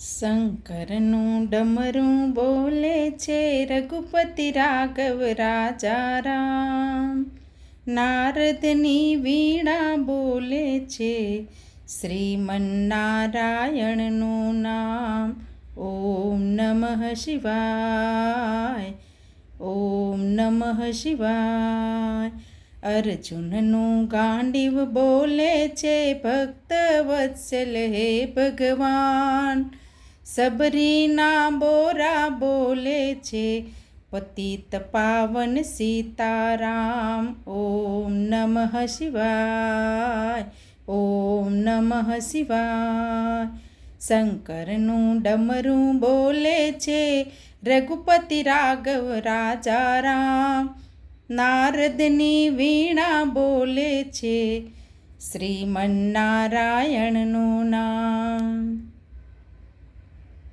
શંકરનું ડમરું બોલે છે, રઘુપતિ રાઘવ રાજા રામ. નારદની વીણા બોલે છે, શ્રીમન્નારાયણનું નામ. ઓમ નમઃ શિવાય, ઓમ નમઃ શિવાય. અર્જુનનું ગાંડીવ બોલે છે, ભક્ત વત્સલ હે ભગવાન. સબરીના બોરા બોલે છે, પતિત પાવન સીતારામ. ઓમ નમઃ શિવાય, ઓમ નમઃ શિવાય. શંકરનું ડમરું બોલે છે, રઘુપતિ રાઘવ રાજા રામ. નારદની વીણા બોલે છે, શ્રીમન્નારાયણનું નામ.